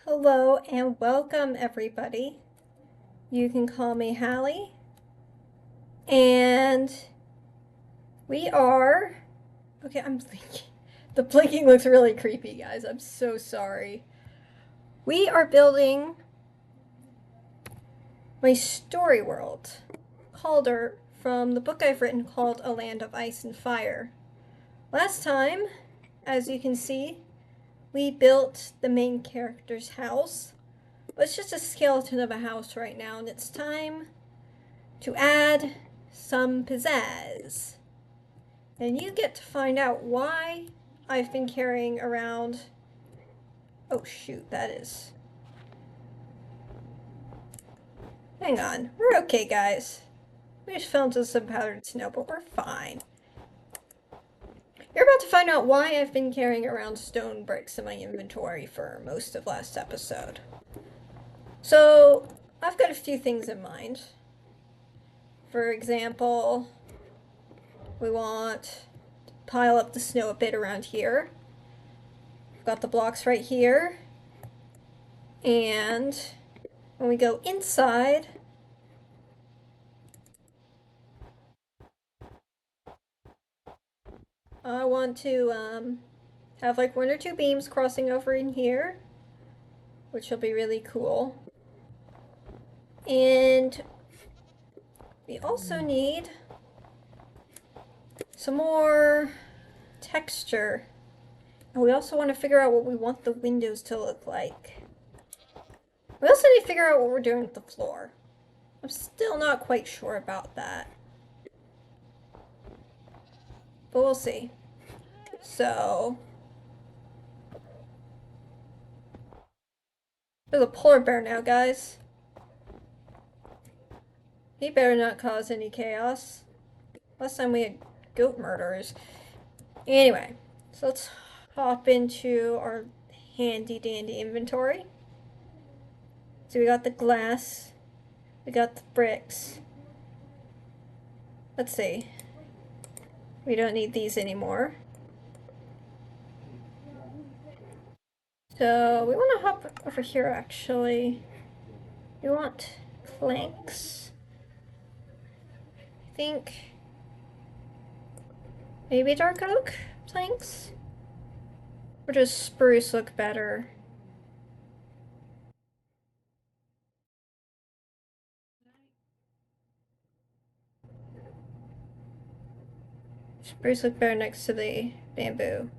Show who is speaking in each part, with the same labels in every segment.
Speaker 1: Hello and welcome everybody. You can call me Hallie. And we are... Okay, I'm blinking. The blinking looks really creepy, guys. I'm so sorry. We are building my story world, Kaldur, from the book I've written called A Land of Ice and Fire. Last time, as you can see, we built the main character's house. But it's just a skeleton of a house right now, and it's time to add some pizzazz. And you get to find out why I've been carrying around... Oh shoot, that is... Hang on, we're okay guys. We just fell into some powdered snow, but we're fine. You're about to find out why I've been carrying around stone bricks in my inventory for most of last episode. So, I've got a few things in mind. For example, we want to pile up the snow a bit around here. We've got the blocks right here. And when we go inside, I want to have like one or two beams crossing over in here, which will be really cool. And we also need some more texture. And we also want to figure out what we want the windows to look like. We also need to figure out what we're doing with the floor. I'm still not quite sure about that. But we'll see. So... There's a polar bear now, guys. He better not cause any chaos. Last time we had goat murderers. Anyway, so let's hop into our handy dandy inventory. So we got the glass. We got the bricks. Let's see. We don't need these anymore. So we want to hop over here actually. We want planks. I think maybe dark oak planks? Or does spruce look better? Spruce look better next to the bamboo.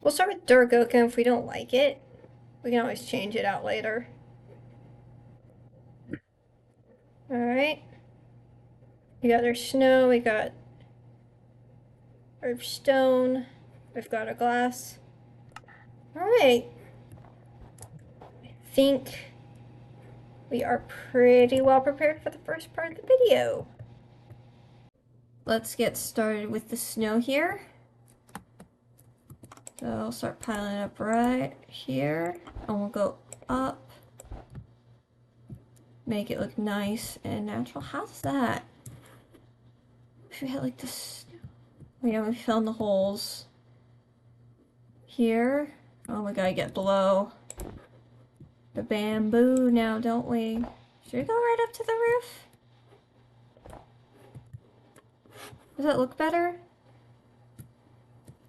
Speaker 1: We'll start with dark oak, and if we don't like it, we can always change it out later. Alright. We got our snow, we got our stone, we've got our glass. Alright. I think we are pretty well prepared for the first part of the video. Let's get started with the snow here. So I'll start piling it up right here, and we'll go up. Make it look nice and natural. How's that? If we had like this... Yeah, we fill in the holes here. Oh, we gotta get below the bamboo now, don't we? Should we go right up to the roof? Does that look better?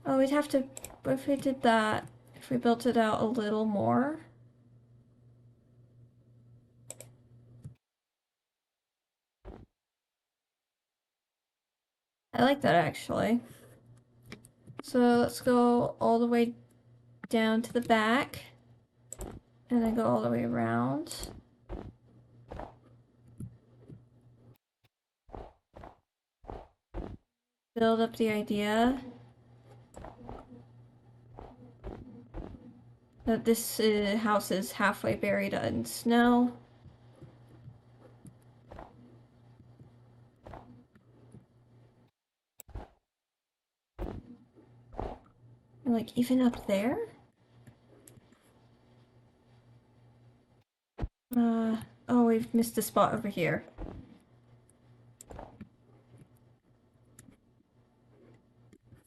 Speaker 1: Oh, we'd have to... If we did that, if we built it out a little more... I like that actually. So let's go all the way down to the back. And then go all the way around. Build up the idea that this house is halfway buried in snow. And like even up there? Oh, we've missed a spot over here.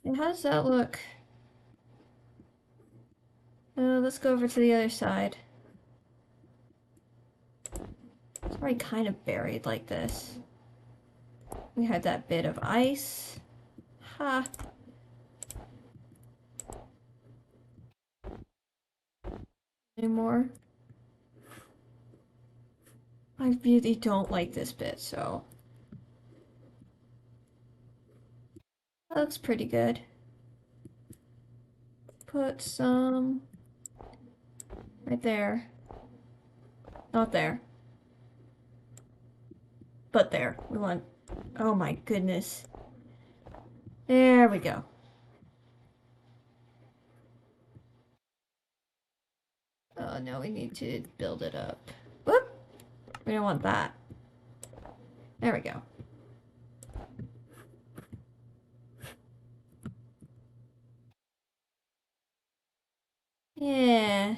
Speaker 1: And how does that look? Let's go over to the other side. It's already kind of buried like this. We had that bit of ice. Ha! Any more? I really don't like this bit, so that looks pretty good. Put some right there. Not there. But there. We want... Oh my goodness. There we go. Oh no, we need to build it up. Whoop! We don't want that. There we go. Yeah.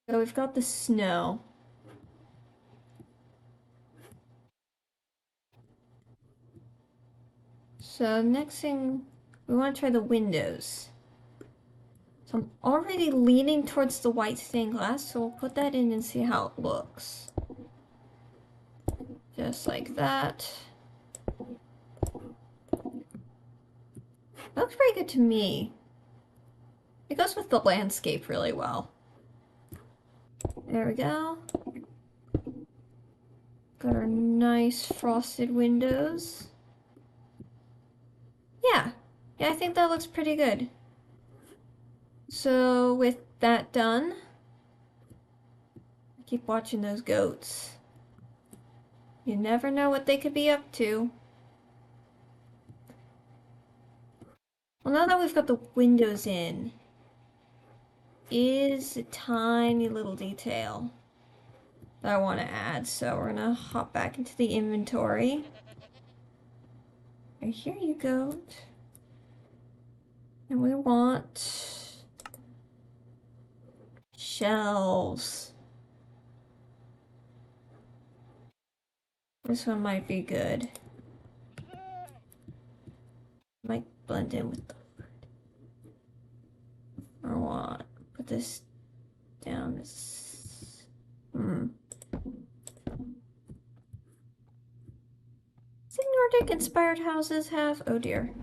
Speaker 1: So we've got the snow. So next thing, we want to try the windows. So I'm already leaning towards the white stained glass, so we'll put that in and see how it looks. Just like that. That looks pretty good to me. It goes with the landscape really well. There we go. Got our nice frosted windows. Yeah. Yeah, I think that looks pretty good. So with that done, keep watching those goats. You never know what they could be up to. Well, now that we've got the windows in, is a tiny little detail that I want to add. So we're gonna hop back into the inventory. Right here you go. And we want shelves. This one might be good. Might blend in with the I want put this down as Does Nordic inspired houses have oh dear.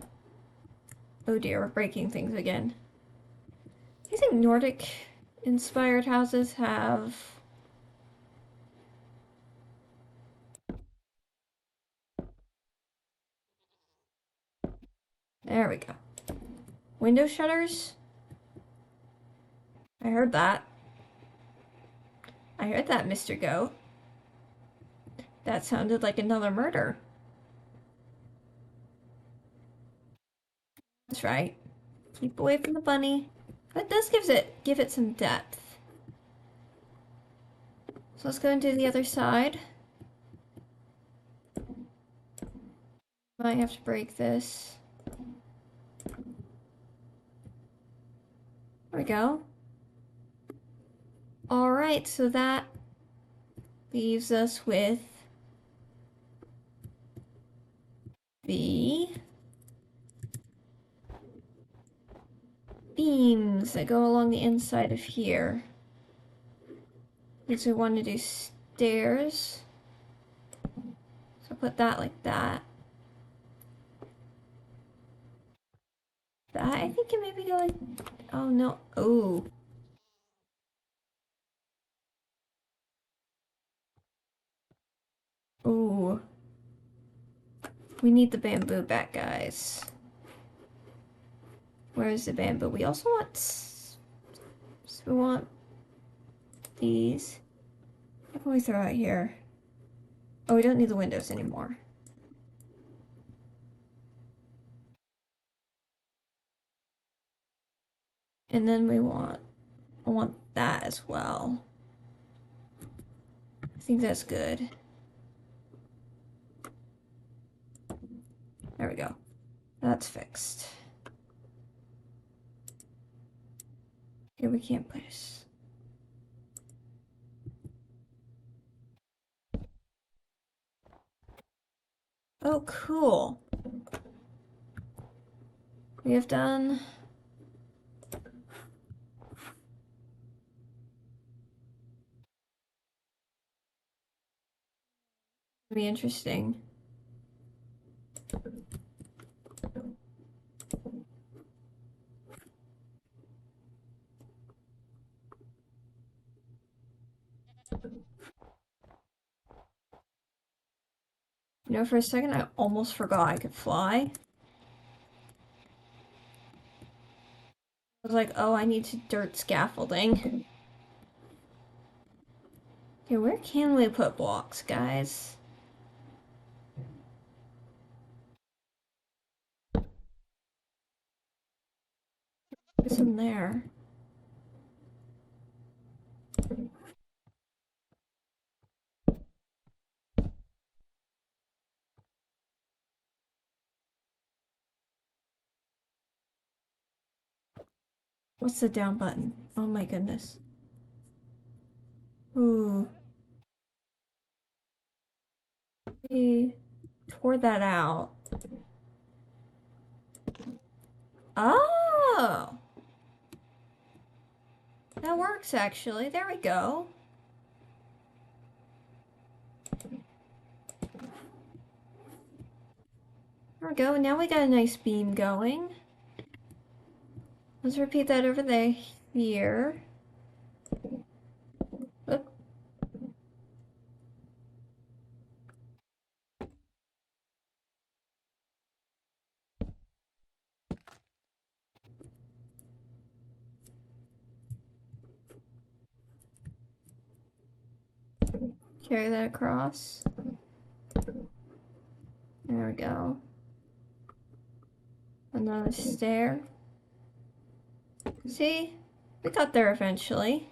Speaker 1: Oh dear, we're breaking things again. Do you think Nordic inspired houses have there we go. Window shutters? I heard that. I heard that, Mr. Goat. That sounded like another murder. That's right. Keep away from the bunny. But this give it some depth. So let's go and do the other side. Might have to break this. There we go. Alright, so that leaves us with the beams that go along the inside of here. Because we want to do stairs. So put that like that. That, I think it maybe go like, oh no, oh. Oh. We need the bamboo back, guys. Where is the bamboo? We also want, so we want these. What can we throw out here? Oh, we don't need the windows anymore. And then I want that as well. I think that's good. There we go. That's fixed. Here we can't place. Oh, cool. We have done... Be interesting. You know, for a second I almost forgot I could fly. I was like, oh, I need to dirt scaffolding. Okay, where can we put blocks, guys? Put some there. What's the down button? Oh my goodness. Ooh. We tore that out. Oh! That works actually. There we go. There we go. Now we got a nice beam going. Let's repeat that over there. Here. Oop. Carry that across. There we go. Another stair. See? We got there eventually.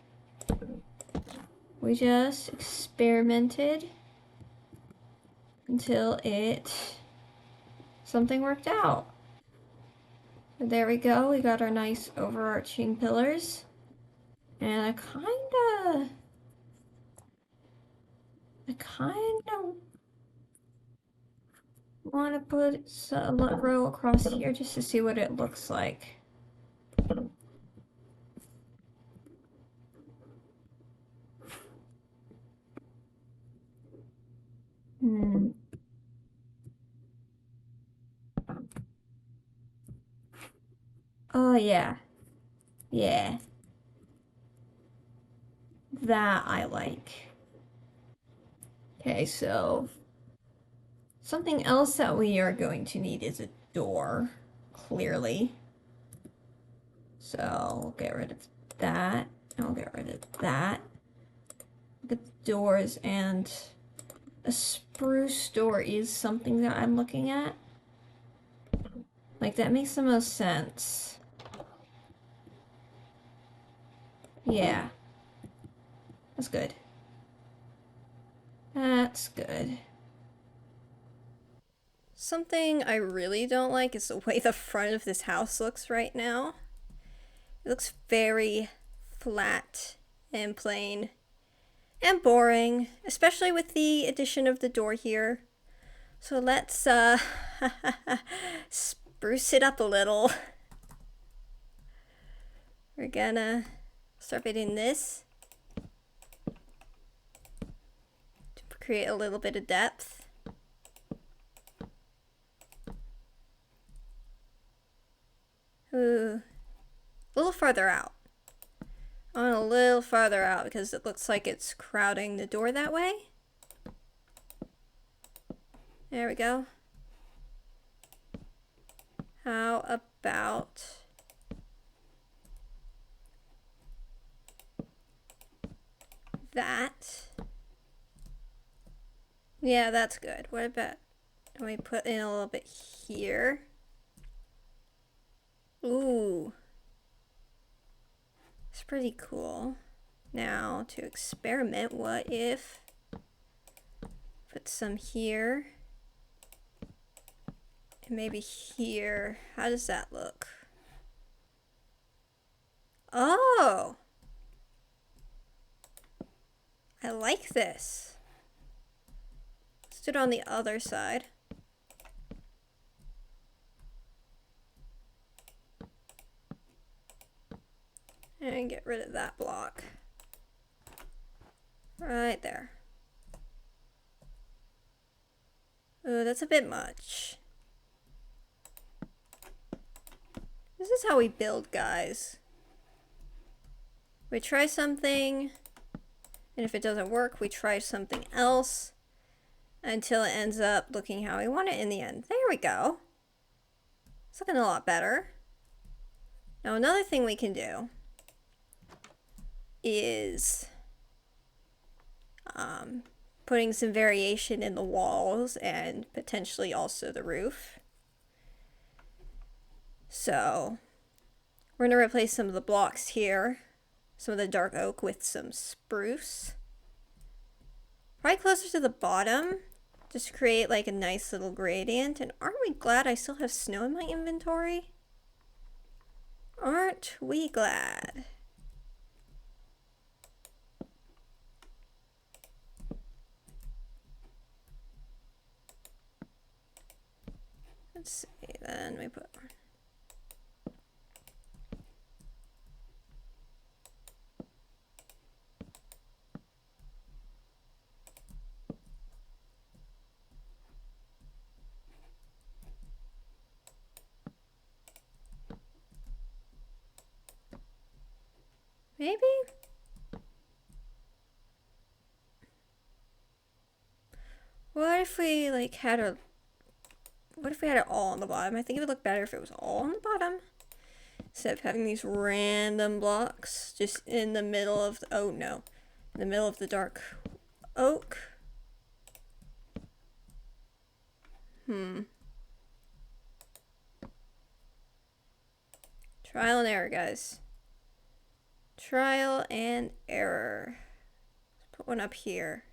Speaker 1: We just experimented until something worked out. And there we go. We got our nice overarching pillars. And I kinda want to put a row across here just to see what it looks like. Hmm. Oh yeah. Yeah. That I like. Okay, so something else that we are going to need is a door, clearly. So we'll get rid of that. And we'll get rid of that. Look at the doors, and a spruce door is something that I'm looking at. Like, that makes the most sense. Yeah. That's good. That's good. Something I really don't like is the way the front of this house looks right now. It looks very flat and plain and boring, especially with the addition of the door here. So let's spruce it up a little. We're gonna start putting this to create a little bit of depth. Ooh, a little farther out. I want a little farther out because it looks like it's crowding the door that way. There we go. How about that? Yeah, that's good. What about, let me put in a little bit here. Ooh. It's pretty cool. Now, to experiment, what if put some here and maybe here? How does that look? Oh! I like this. Let's do it on the other side. And get rid of that block. Right there. Oh, that's a bit much. This is how we build, guys. We try something, and if it doesn't work, we try something else until it ends up looking how we want it in the end. There we go. It's looking a lot better. Now, another thing we can do is putting some variation in the walls and potentially also the roof. So we're going to replace some of the blocks here, some of the dark oak with some spruce. Probably closer to the bottom, just to create like a nice little gradient. And aren't we glad I still have snow in my inventory? Aren't we glad? Let's see, then we put... Maybe? What if we like had a... What if we had it all on the bottom? I think it would look better if it was all on the bottom. Instead of having these random blocks just in the middle of the... Oh no. In the middle of the dark oak. Trial and error, guys. Trial and error. Let's put one up here.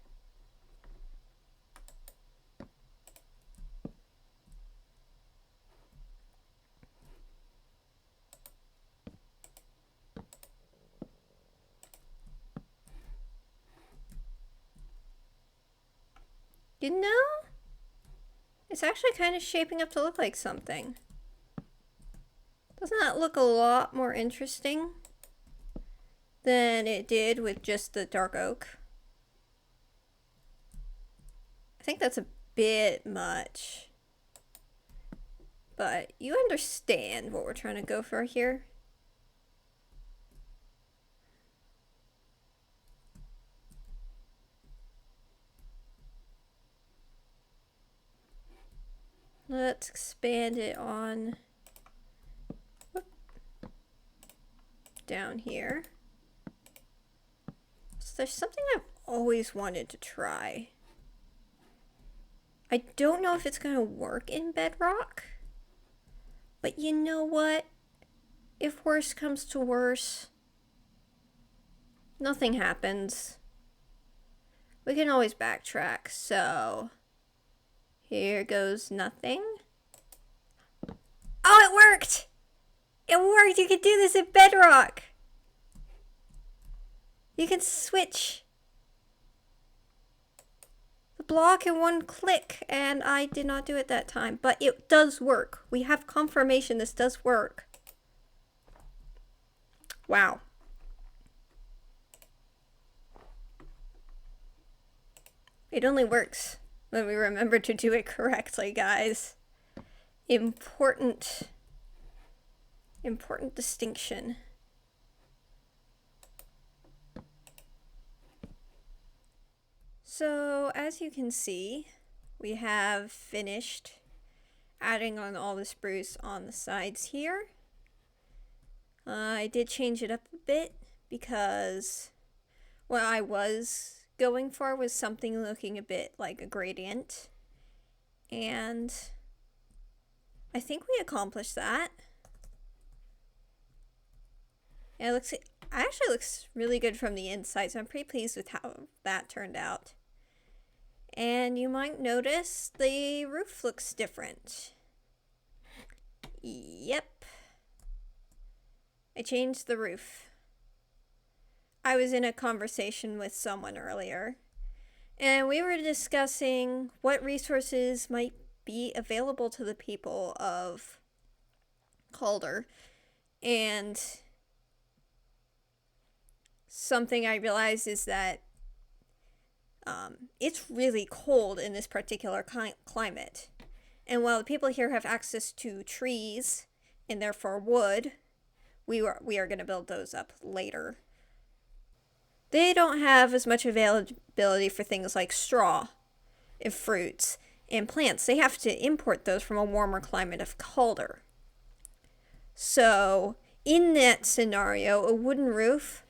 Speaker 1: You know, it's actually kind of shaping up to look like something. Doesn't that look a lot more interesting than it did with just the dark oak? I think that's a bit much. But you understand what we're trying to go for here. Let's expand it on down here. So there's something I've always wanted to try. I don't know if it's going to work in bedrock, but you know what? If worse comes to worse, nothing happens. We can always backtrack, so here goes nothing. Oh, it worked! It worked! You can do this in bedrock! You can switch the block in one click, and I did not do it that time, but it does work. We have confirmation this does work. Wow. It only works when we remember to do it correctly, guys. Important distinction. So, as you can see, we have finished adding on all the spruce on the sides here. I did change it up a bit because what I was going for was something looking a bit like a gradient, and I think we accomplished that. It actually looks really good from the inside, so I'm pretty pleased with how that turned out. And you might notice the roof looks different. Yep. I changed the roof. I was in a conversation with someone earlier, and we were discussing what resources might be available to the people of Kaldur, and something I realized is that it's really cold in this particular climate. And while the people here have access to trees and therefore wood, we are going to build those up later. They don't have as much availability for things like straw and fruits and plants. They have to import those from a warmer climate of Kaldur. So in that scenario, a wooden roof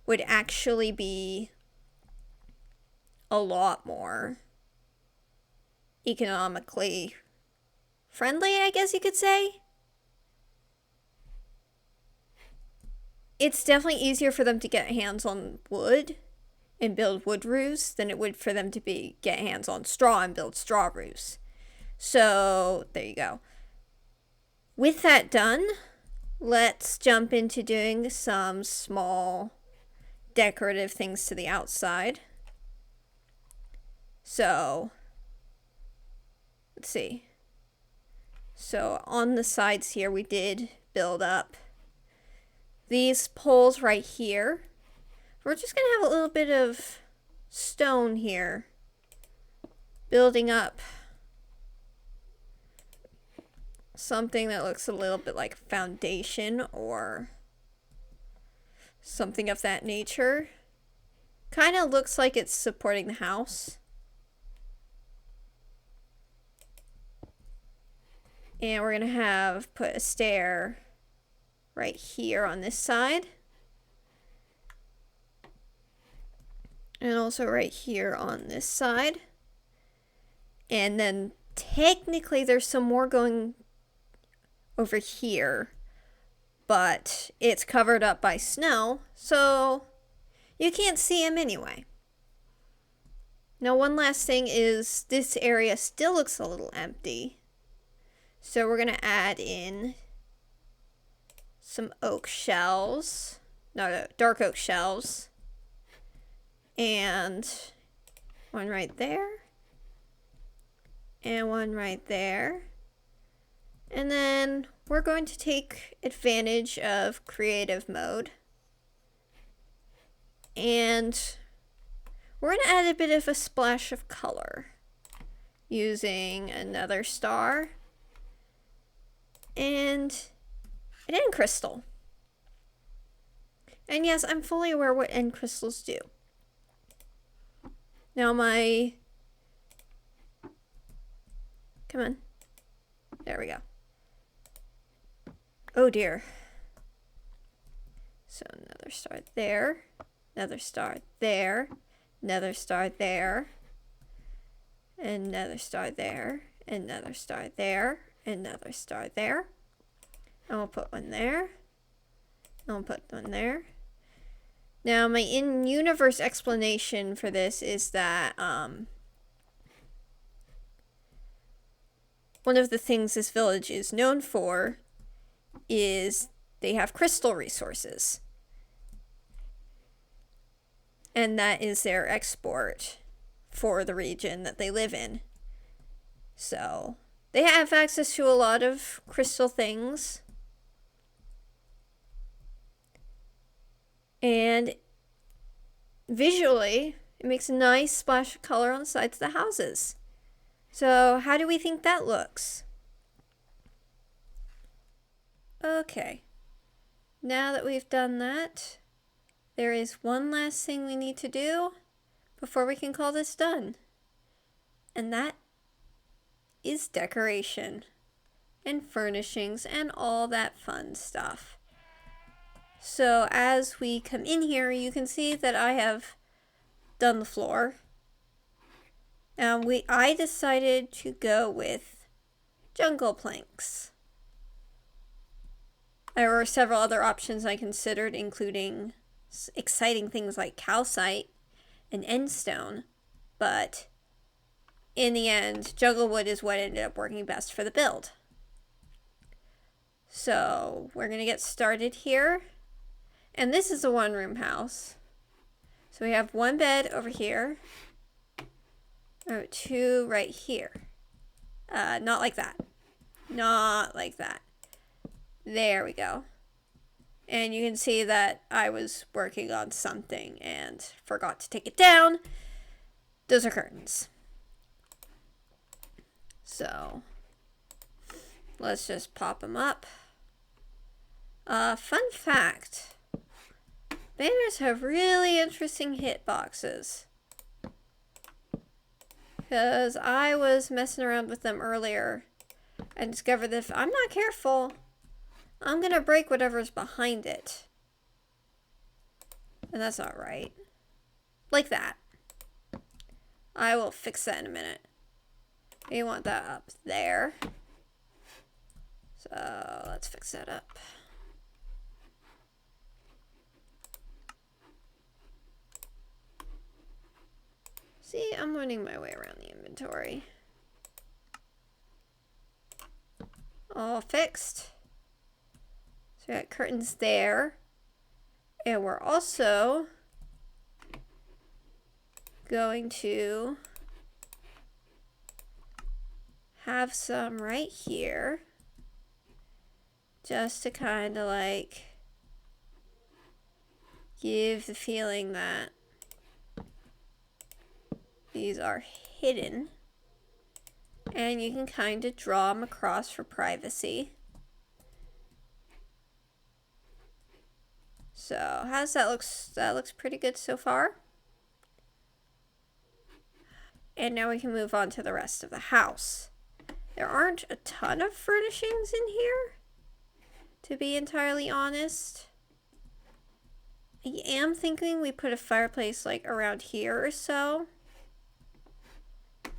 Speaker 1: would actually be a lot more economically friendly, I guess you could say. It's definitely easier for them to get hands on wood and build wood roofs than it would for them to get hands on straw and build straw roofs. So there you go. With that done, let's jump into doing some small decorative things to the outside. So let's see. So on the sides here, we did build up these poles right here. We're just going to have a little bit of stone here, building up something that looks a little bit like a foundation or something of that nature. Kind of looks like it's supporting the house. And we're going to put a stair right here on this side. And also right here on this side. And then technically there's some more going over here, but it's covered up by snow, so you can't see them anyway. Now one last thing is this area still looks a little empty. So we're going to add in some oak shelves. No, dark oak shelves. And one right there. And one right there. And then we're going to take advantage of creative mode. And we're going to add a bit of a splash of color using another star and an end crystal. And yes, I'm fully aware what end crystals do. Now come on. There we go. Oh dear. So another star there, another star there, another star there, another star there, another star there, another star there. And we'll put one there. And we'll put one there. Now my in-universe explanation for this is that one of the things this village is known for is they have crystal resources. And that is their export for the region that they live in. So they have access to a lot of crystal things. And visually, it makes a nice splash of color on the sides of the houses. So how do we think that looks? Okay, now that we've done that, there is one last thing we need to do before we can call this done. And that is decoration and furnishings and all that fun stuff. So as we come in here, you can see that I have done the floor. I decided to go with jungle planks. There were several other options I considered, including exciting things like calcite and endstone, but in the end, jungle wood is what ended up working best for the build. So we're going to get started here. And this is a one-room house. So we have one bed over here. Oh, two right here. Not like that. Not like that. There we go.
Speaker 2: And you can see that I was working on something and forgot to take it down. Those are curtains. So let's just pop them up. Fun fact. Banners have really interesting hitboxes. Because I was messing around with them earlier and discovered that if I'm not careful, I'm going to break whatever's behind it. And that's not right. Like that. I will fix that in a minute. You want that up there. So let's fix that up. See, I'm learning my way around the inventory. All fixed. So we got curtains there. And we're also going to have some right here. Just to kind of like give the feeling that these are hidden. And you can kind of draw them across for privacy. So, how does that look? That looks pretty good so far. And now we can move on to the rest of the house. There aren't a ton of furnishings in here, to be entirely honest. I am thinking we put a fireplace like around here or so.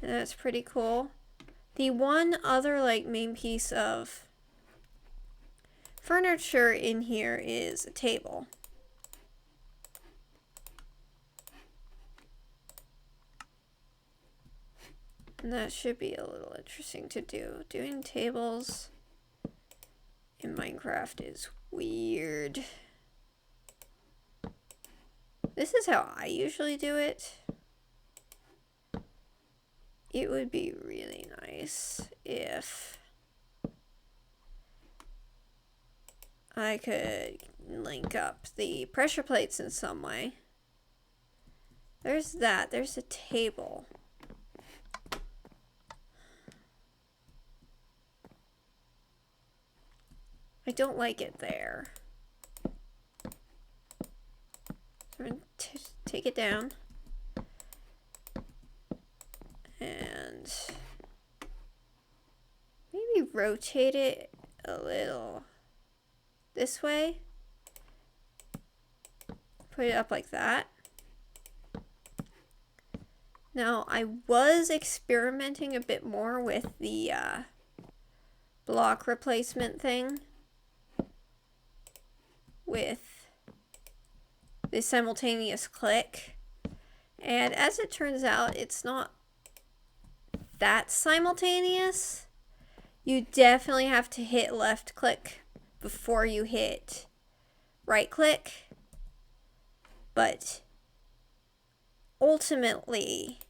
Speaker 2: And that's pretty cool. The one other like main piece of furniture in here is a table. And that should be a little interesting to do. Doing tables in Minecraft is weird. This is how I usually do it. It would be really nice if I could link up the pressure plates in some way. There's that. There's a table. I don't like it there. So I'm going to take it down. And maybe rotate it a little this way. Put it up like that. Now, I was experimenting a bit more with the block replacement thing with the simultaneous click. And as it turns out, it's not that simultaneous. You definitely have to hit left click before you hit right click. But ultimately,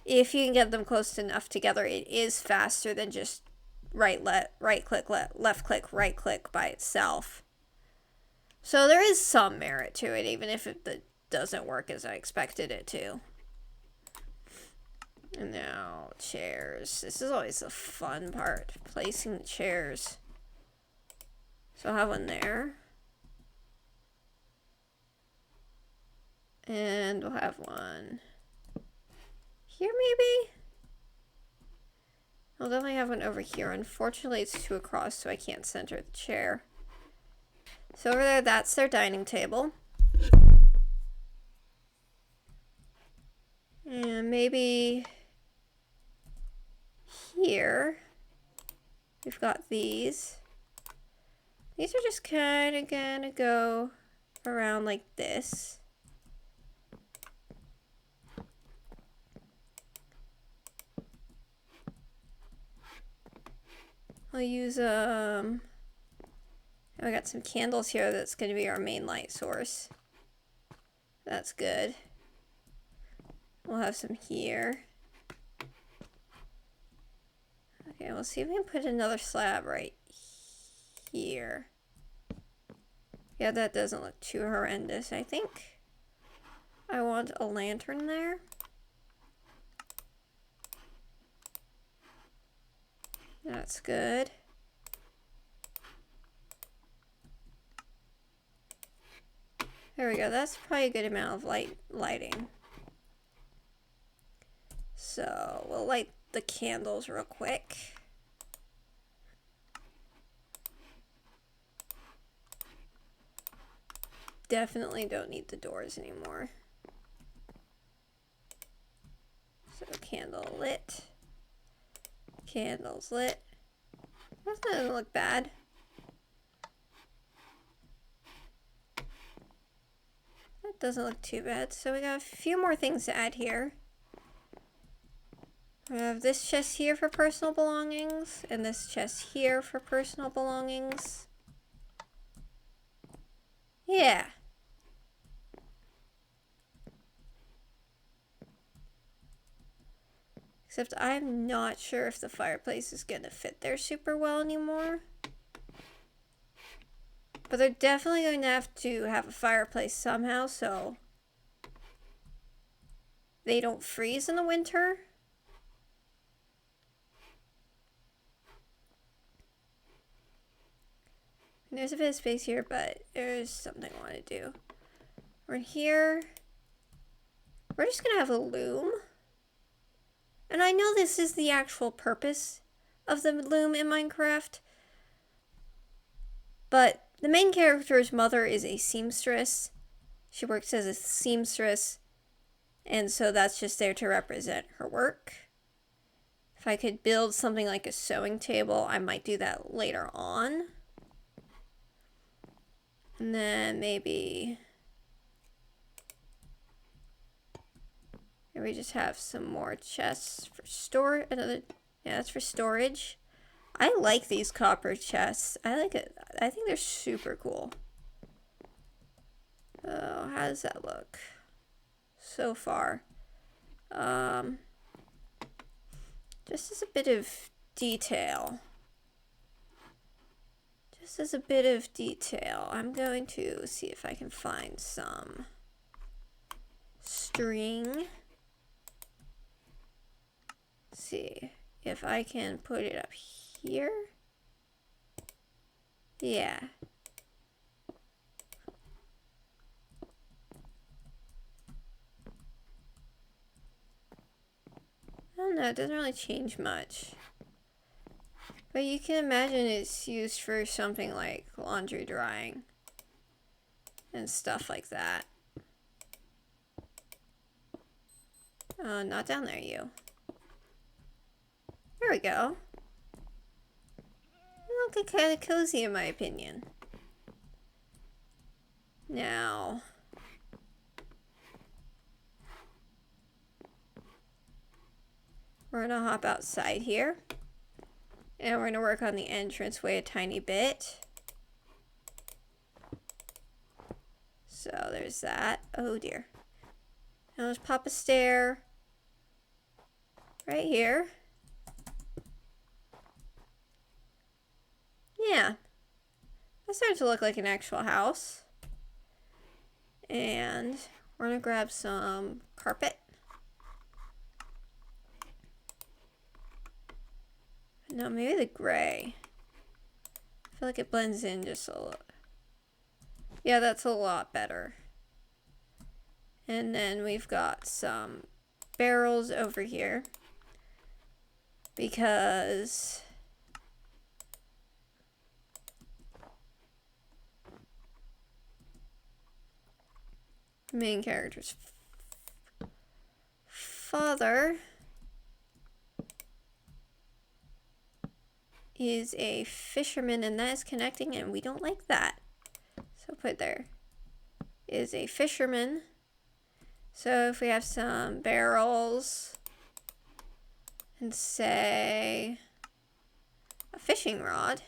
Speaker 2: if you can get them close enough together, it is faster than just right click, left click, right click by itself. So there is some merit to it, even if it doesn't work as I expected it to. And now, chairs. This is always the fun part, placing the chairs. So I'll have one there. And we'll have one here, maybe? I'll definitely have one over here. Unfortunately, it's too across, so I can't center the chair. So over there, that's their dining table. And maybe here, we've got these. These are just kind of gonna go around like this. I'll use, I got some candles here that's going to be our main light source. That's good. We'll have some here. Okay, we'll see if we can put another slab right here. Yeah, that doesn't look too horrendous. I think I want a lantern there. That's good. There we go. That's probably a good amount of lighting. So we'll light the candles real quick. Definitely don't need the doors anymore. So candle lit. Candles lit. That doesn't look bad. That doesn't look too bad. So we got a few more things to add here. We have this chest here for personal belongings, and this chest here for personal belongings. Yeah. Except I'm not sure if the fireplace is gonna fit there super well anymore. But they're definitely going to have a fireplace somehow, so they don't freeze in the winter. And there's a bit of space here, but there's something I want to do. We're here. We're just gonna have a loom. And I know this is the actual purpose of the loom in Minecraft, but the main character's mother is a seamstress. She works as a seamstress, and so that's just there to represent her work. If I could build something like a sewing table, I might do that later on. And then maybe we just have some more chests for store. Yeah, that's for storage. I like these copper chests. I like it. I think they're super cool. Oh, how does that look so far? Just as a bit of detail. Just as a bit of detail, I'm going to see if I can find some string. Let's see if I can put it up here. Yeah. I don't know, it doesn't really change much. But you can imagine it's used for something like laundry drying and stuff like that. Oh, not down there, you. There we go. Look, kind of cozy in my opinion. Now, we're gonna hop outside here. And we're gonna work on the entranceway a tiny bit. So there's that. Oh dear. Now let's pop a stair right here. Yeah. That starts to look like an actual house. And we're gonna grab some carpet. No, maybe the gray. I feel like it blends in just a little. Yeah, that's a lot better. And then we've got some barrels over here. Because the main character's father is a fisherman, and that is connecting, and we don't like that. So put there is a fisherman. So if we have some barrels and say a fishing rod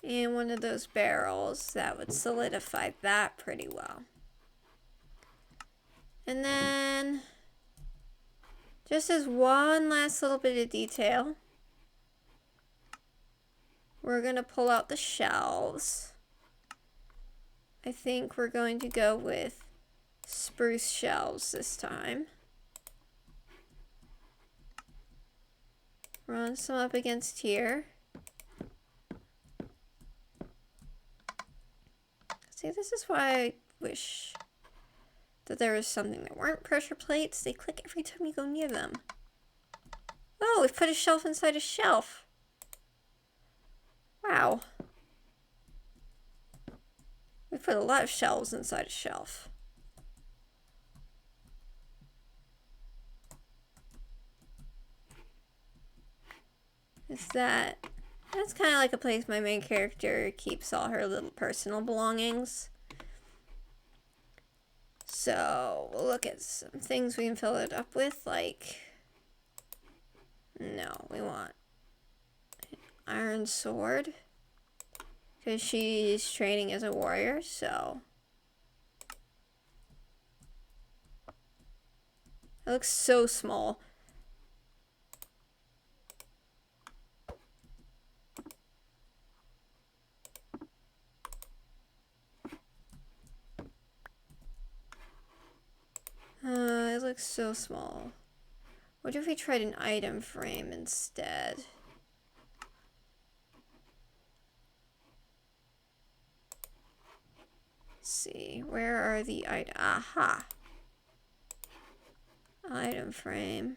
Speaker 2: in one of those barrels, that would solidify that pretty well. And then just as one last little bit of detail, we're going to pull out the shelves. I think we're going to go with spruce shelves this time. Run some up against here. See, this is why I wish that there was something that weren't pressure plates. They click every time you go near them. Oh, we've put a shelf inside a shelf. Wow. We put a lot of shelves inside a shelf. That's kind of like a place my main character keeps all her little personal belongings. So we'll look at some things we can fill it up with, like, no, we want an iron sword, because she's training as a warrior, so it looks so small. It looks so small. What if we tried an item frame instead? Let's see, where are the items? Aha! Item frame.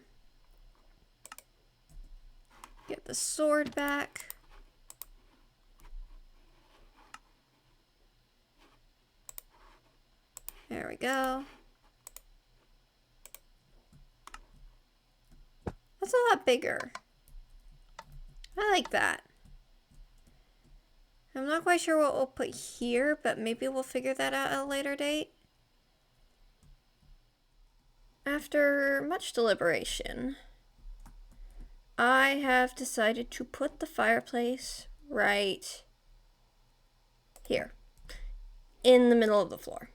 Speaker 2: Get the sword back. There we go. That's a lot bigger. I like that. I'm not quite sure what we'll put here, but maybe we'll figure that out at a later date. After much deliberation, I have decided to put the fireplace right here, in the middle of the floor.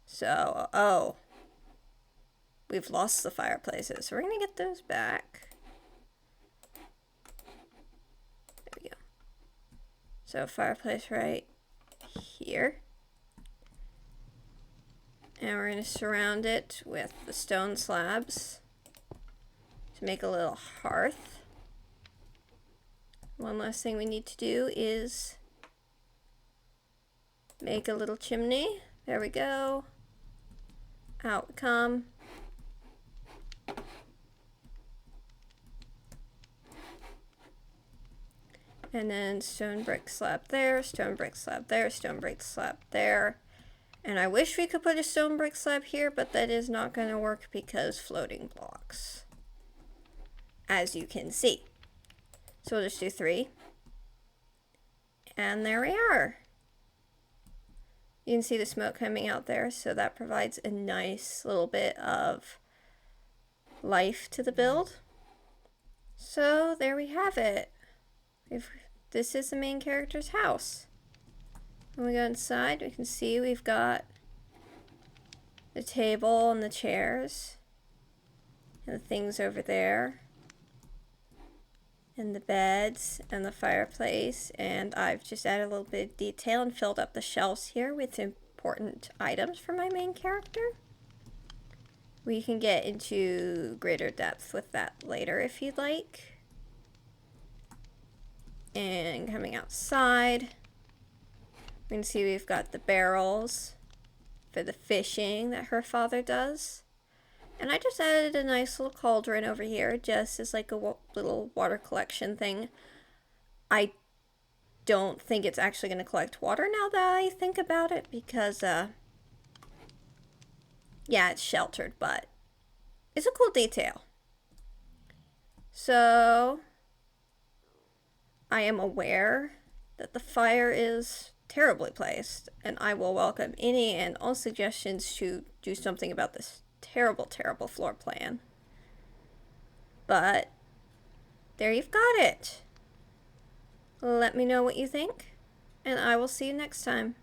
Speaker 2: So, oh, we've lost the fireplaces. So we're gonna get those back. There we go. So fireplace right here. And we're gonna surround it with the stone slabs to make a little hearth. One last thing we need to do is make a little chimney. There we go. Out we come. And then stone brick slab there, stone brick slab there, stone brick slab there. And I wish we could put a stone brick slab here, but that is not going to work because floating blocks, as you can see. So we'll just do 3. And there we are. You can see the smoke coming out there, so that provides a nice little bit of life to the build. So there we have it. This is the main character's house. When we go inside, we can see we've got the table and the chairs and the things over there and the beds and the fireplace, and I've just added a little bit of detail and filled up the shelves here with important items for my main character. We can get into greater depth with that later if you'd like. And coming outside, we can see we've got the barrels for the fishing that her father does. And I just added a nice little cauldron over here just as like a little water collection thing. I don't think it's actually going to collect water now that I think about it because, yeah, it's sheltered, but it's a cool detail. So I am aware that the fire is terribly placed, and I will welcome any and all suggestions to do something about this terrible, terrible floor plan. But there you've got it. Let me know what you think, and I will see you next time.